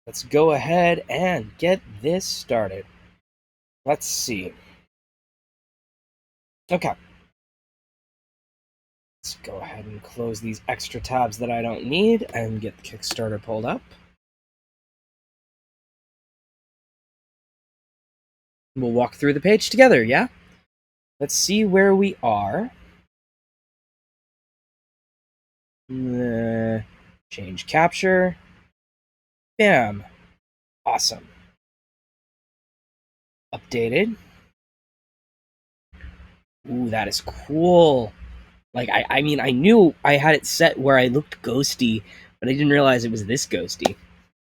let's go ahead and get this started. Let's see. Okay. Let's go ahead and close these extra tabs that I don't need and get the Kickstarter pulled up. We'll walk through the page together, yeah? Let's see where we are. Change capture. Bam. Awesome. Updated. Ooh, that is cool. Like, I mean, I knew I had it set where I looked ghosty, but I didn't realize it was this ghosty.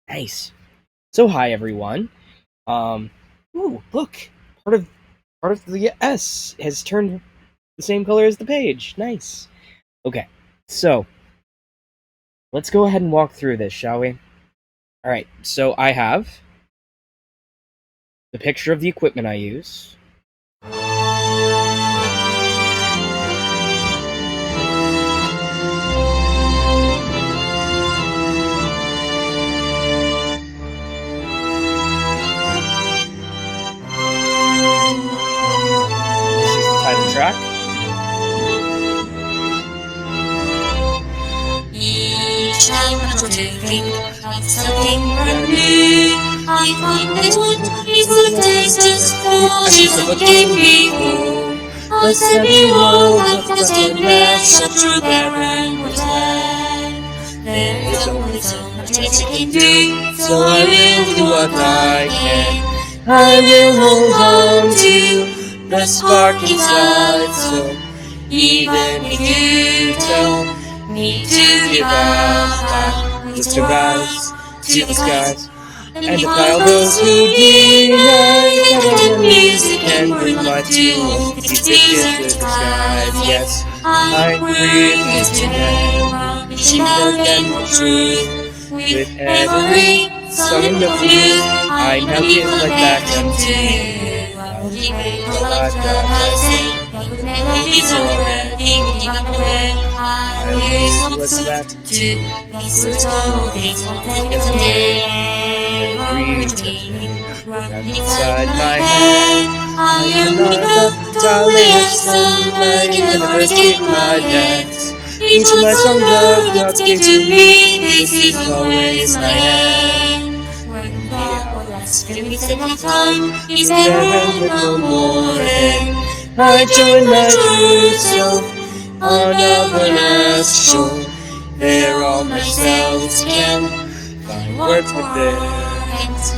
Nice. So, hi, everyone. Ooh, look. Part of the S has turned the same color as the page. Nice. Okay, so let's go ahead and walk through this, shall we? Alright, so I have the picture of the equipment I use. This is the title track. Each time I'm taking something brand new, I find that what is the taste for is what gave me hope. A steady wall of dusted mesh, a true barren woodland. There is only so much I can do, so I will do what I can. I will hold on to the spark inside, so even if you tell me to give up, just to rise to the skies, and defy all those who deny that music can bring life to all these desert skies. Yes, I breathe into them, reaching out and for truth. With every song of youth, I now give life back unto you. I will give it the life that I sing. With melodies already given away, I use what's left to express all things one thing of the day. Everything running inside my head, I am the dolly of sunlight in the first in my dance. Each of my song the gods gave to me, this is always my end. When God last spirits at my time, is there no more end? I join my true self on another shore. There all my selves can find words with their hands.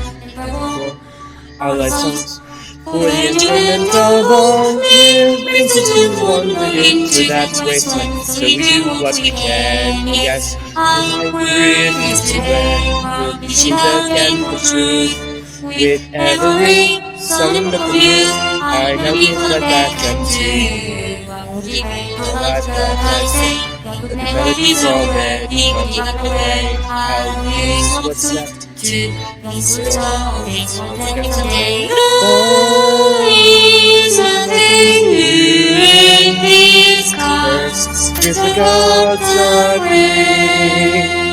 Our light songs for the enjoyment of all who brings us to wander into that wasteland. So we do what we can. Yes, I refuse to bend, reaching out and for truth. With every song of youth, I now give life back unto you. I will give the life that I sing. With melodies already given away, I'll use what's left to express all things one thing today. There is nothing new in these cards, 'cause the gods are free.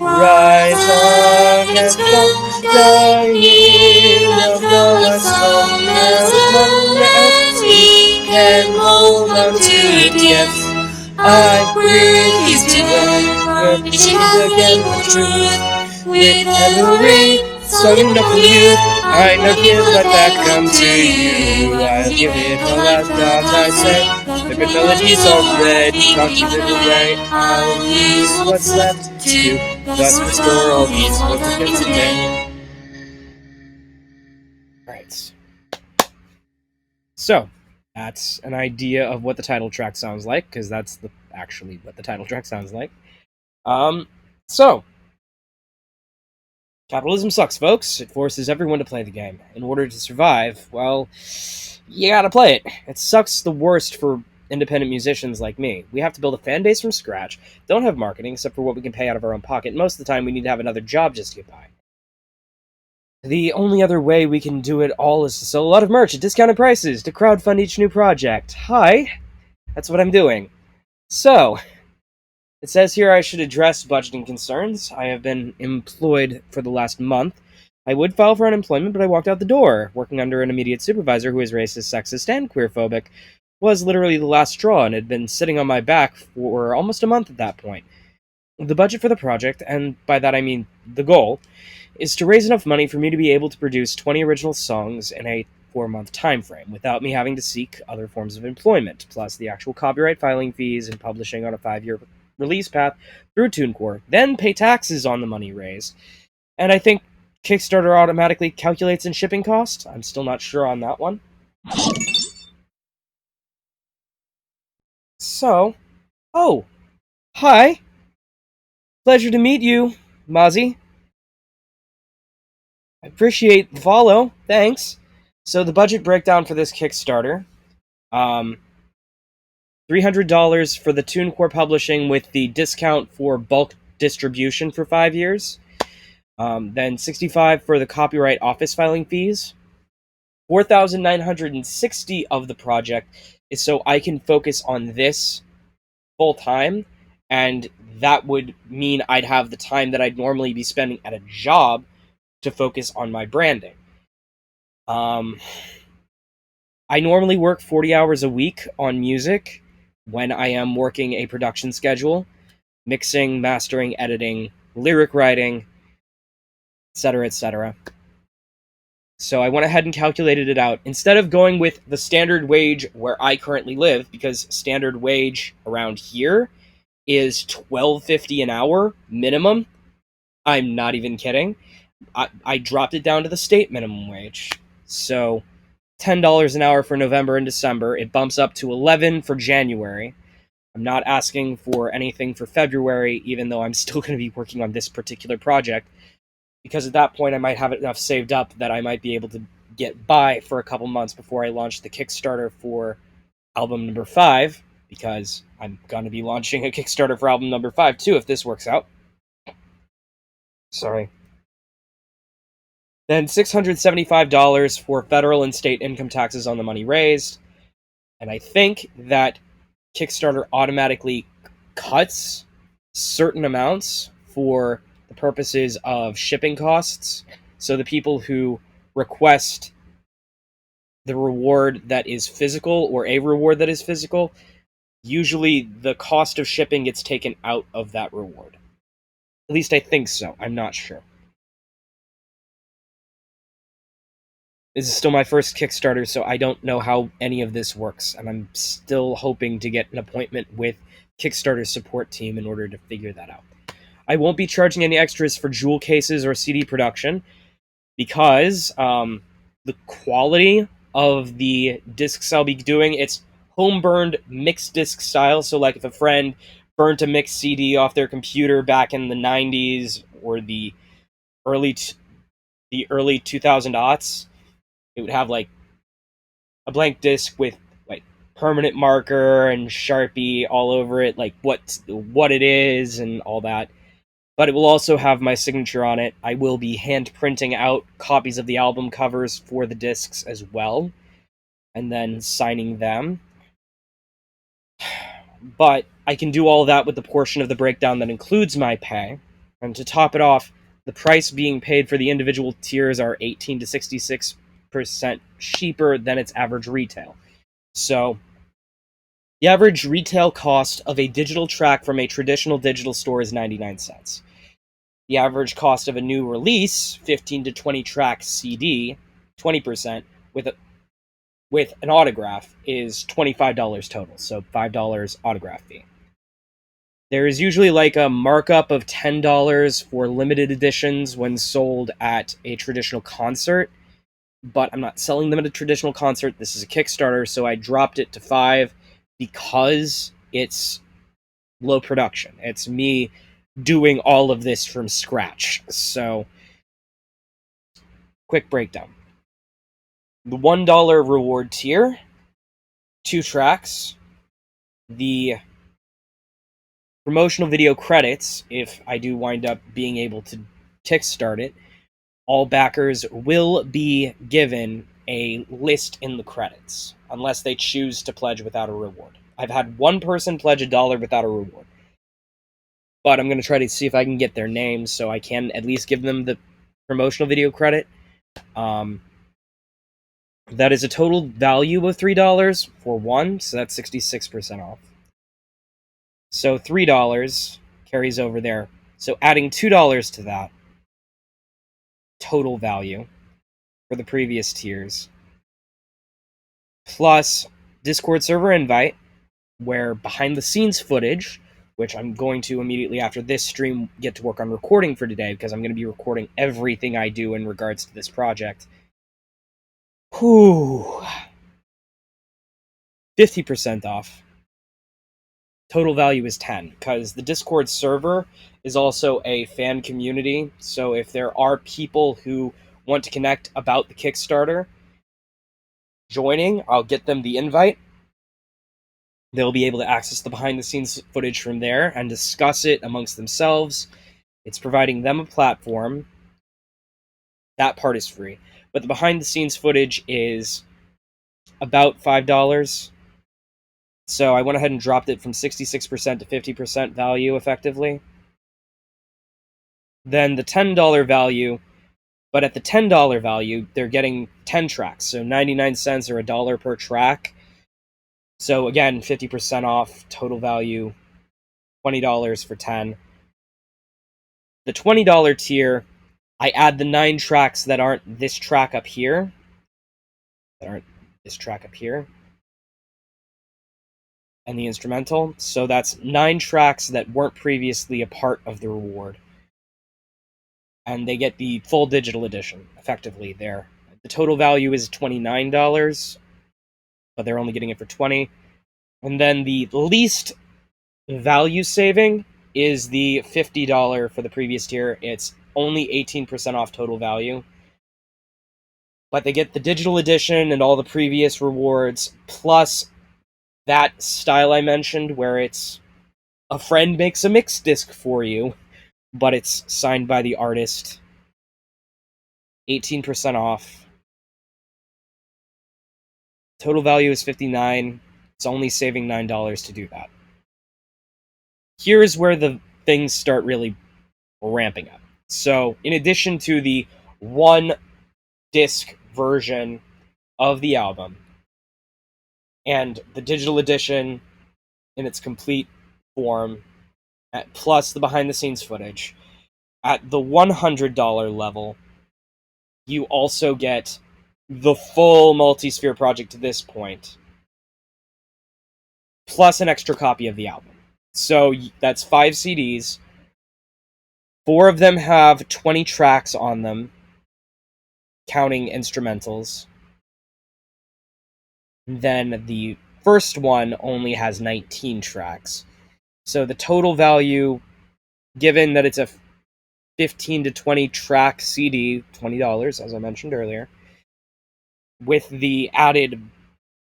Rise up and stop dying of the song as long as we can hold on to it. Yes, I refuse to ever reaching again for truth. With every song of youth, I now give life back unto you. I'll give it the life that I say. The good melodies already conjured away. I'll use what's left to thus restore all these wonderful today. Right. So, that's an idea of what the title track sounds like, because that's actually what the title track sounds like. So, capitalism sucks, folks. It forces everyone to play the game. In order to survive, well, you gotta play it. It sucks the worst for independent musicians like me. We have to build a fan base from scratch, don't have marketing except for what we can pay out of our own pocket, and most of the time we need to have another job just to get by. The only other way we can do it all is to sell a lot of merch at discounted prices to crowdfund each new project. Hi! That's what I'm doing. So, It says here I should address budgeting concerns. I have been employed for the last month. I would file for unemployment, but I walked out the door. Working under an immediate supervisor who is racist, sexist, and queerphobic was literally the last straw and had been sitting on my back for almost a month at that point. The budget for the project, and by that I mean the goal, is to raise enough money for me to be able to produce 20 original songs in a 4-month time frame without me having to seek other forms of employment, plus the actual copyright filing fees and publishing on a 5-year release path through TuneCore, then pay taxes on the money raised. And I think Kickstarter automatically calculates in shipping costs. I'm still not sure on that one. So, oh, hi. Pleasure to meet you, Mozzie. I appreciate the follow. Thanks. So the budget breakdown for this Kickstarter, um, $300 for the TuneCore publishing with the discount for bulk distribution for 5 years. Then $65 for the copyright office filing fees. $4,960 of the project is so I can focus on this full time, and that would mean I'd have the time that I'd normally be spending at a job to focus on my branding. I normally work 40 hours a week on music when I am working a production schedule, mixing, mastering, editing, lyric writing, etc., etc. So I went ahead and calculated it out. Instead of going with the standard wage where I currently live, because standard wage around here is $12.50 an hour minimum. I'm not even kidding. I dropped it down to the state minimum wage. So $10 an hour for November and December. It bumps up to $11 for January. I'm not asking for anything for February, even though I'm still going to be working on this particular project, because at that point I might have enough saved up that I might be able to get by for a couple months before I launch the Kickstarter for album number 5, because I'm going to be launching a Kickstarter for album number 5 too if this works out. Sorry. Then $675 for federal and state income taxes on the money raised. And I think that Kickstarter automatically cuts certain amounts for the purposes of shipping costs. So the people who request the reward that is physical or a reward that is physical, usually the cost of shipping gets taken out of that reward. At least I think so. I'm not sure. This is still my first Kickstarter, so I don't know how any of this works, and I'm still hoping to get an appointment with Kickstarter support team in order to figure that out. I won't be charging any extras for jewel cases or CD production because the quality of the discs I'll be doing, it's home-burned mixed disc style, so like if a friend burnt a mixed CD off their computer back in the 90s or the early 2000 aughts, it would have like a blank disc with like permanent marker and Sharpie all over it, like what it is and all that. But it will also have my signature on it. I will be hand printing out copies of the album covers for the discs as well, and then signing them. But I can do all that with the portion of the breakdown that includes my pay. And to top it off, the price being paid for the individual tiers are 18 to 66% cheaper than its average retail. So, the average retail cost of a digital track from a traditional digital store is 99 cents. The average cost of a new release, 15 to 20 track CD, 20%, with an autograph, is $25 total, so $5 autograph fee. There is usually like a markup of $10 for limited editions when sold at a traditional concert, but I'm not selling them at a traditional concert. This is a Kickstarter, so I dropped it to $5 because it's low production. It's me doing all of this from scratch. So, quick breakdown. The $1 reward tier, 2 tracks, the promotional video credits, if I do wind up being able to kickstart it, all backers will be given a list in the credits, unless they choose to pledge without a reward. I've had one person pledge $1 without a reward. but I'm going to try to see if I can get their names so I can at least give them the promotional video credit. That is a total value of $3 for one, so that's 66% off. So $3 carries over there. So adding $2 to that total value for the previous tiers, plus Discord server invite, where behind the scenes footage, which I'm going to immediately after this stream get to work on recording for today, because I'm going to be recording everything I do in regards to this project. 50% off. Total value is 10, because the Discord server is also a fan community, so if there are people who want to connect about the Kickstarter joining, I'll get them the invite. They'll be able to access the behind-the-scenes footage from there and discuss it amongst themselves. It's providing them a platform. That part is free. But the behind-the-scenes footage is about $5. So I went ahead and dropped it from 66% to 50% value, effectively. Then the $10 value, but at the $10 value, they're getting 10 tracks, so 99 cents or $1 per track. So again, 50% off, total value, $20 for 10. The $20 tier, I add the 9 tracks that aren't this track up here. And the instrumental. So that's 9 tracks that weren't previously a part of the reward. And they get the full digital edition, effectively, there. The total value is $29, but they're only getting it for $20. And then the least value saving is the $50 for the previous tier. It's only 18% off total value. But they get the digital edition and all the previous rewards, plus that style I mentioned, where it's a friend makes a mix disc for you, but it's signed by the artist. 18% off. Total value is $59. It's only saving $9 to do that. Here's where the things start really ramping up. So, in addition to the one disc version of the album and the digital edition in its complete form, plus the behind the scenes footage, at the $100 level, you also get the full multi-sphere project to this point, plus an extra copy of the album. So that's 5 CDs. 4 of them have 20 tracks on them, counting instrumentals. Then the first one only has 19 tracks. So the total value, given that it's a 15 to 20 track CD, $20, as I mentioned earlier, with the added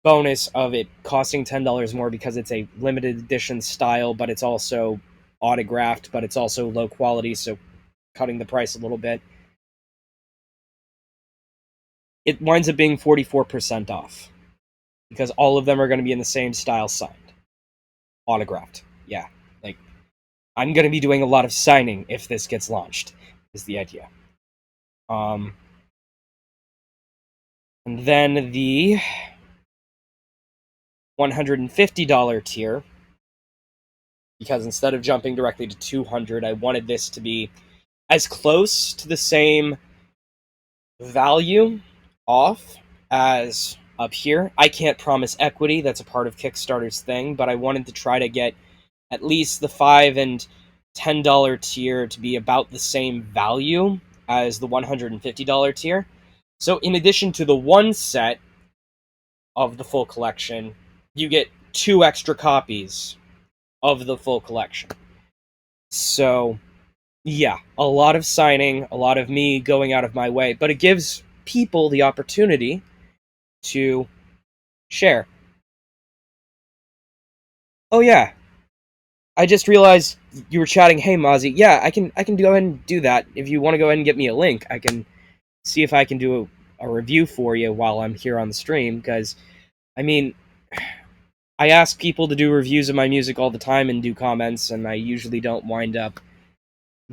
bonus of it costing $10 more because it's a limited edition style, but it's also autographed, but it's also low quality, so cutting the price a little bit. It winds up being 44% off, because all of them are going to be in the same style, signed. Autographed. Yeah. Like, I'm going to be doing a lot of signing if this gets launched, is the idea. And then the $150 tier, because instead of jumping directly to $200, I wanted this to be as close to the same value off as up here. I can't promise equity, that's a part of Kickstarter's thing, but I wanted to try to get at least the $5 and $10 tier to be about the same value as the $150 tier. So in addition to the one set of the full collection, you get 2 extra copies of the full collection. So, yeah, a lot of signing, a lot of me going out of my way, but it gives people the opportunity to share. Oh yeah, I just realized you were chatting. Hey Mozzie, yeah, I can go ahead and do that. If you want to go ahead and get me a link, I can see if I can do a review for you while I'm here on the stream, because, I mean, I ask people to do reviews of my music all the time and do comments, and I usually don't wind up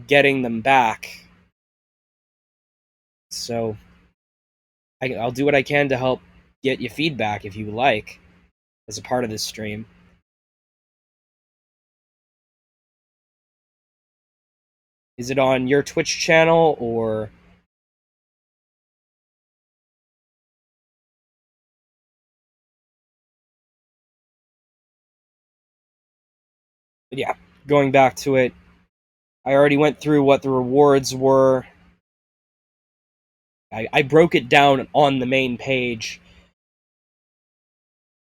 getting them back. So I'll do what I can to help get you feedback if you like as a part of this stream. Is it on your Twitch channel or... But yeah, going back to it, I already went through what the rewards were. I broke it down on the main page.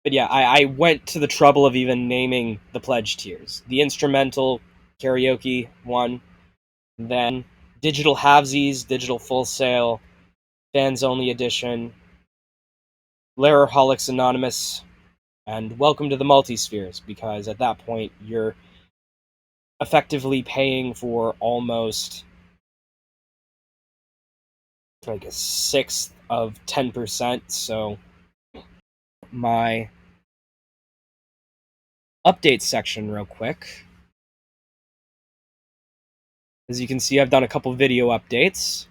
But yeah, I went to the trouble of even naming the pledge tiers. The instrumental karaoke one, then digital halvesies, digital full sale, fans only edition, Laraholics Anonymous, and welcome to the multispheres, because at that point you're effectively paying for almost like a sixth of 10%. So my update section real quick. As you can see, I've done a couple video updates.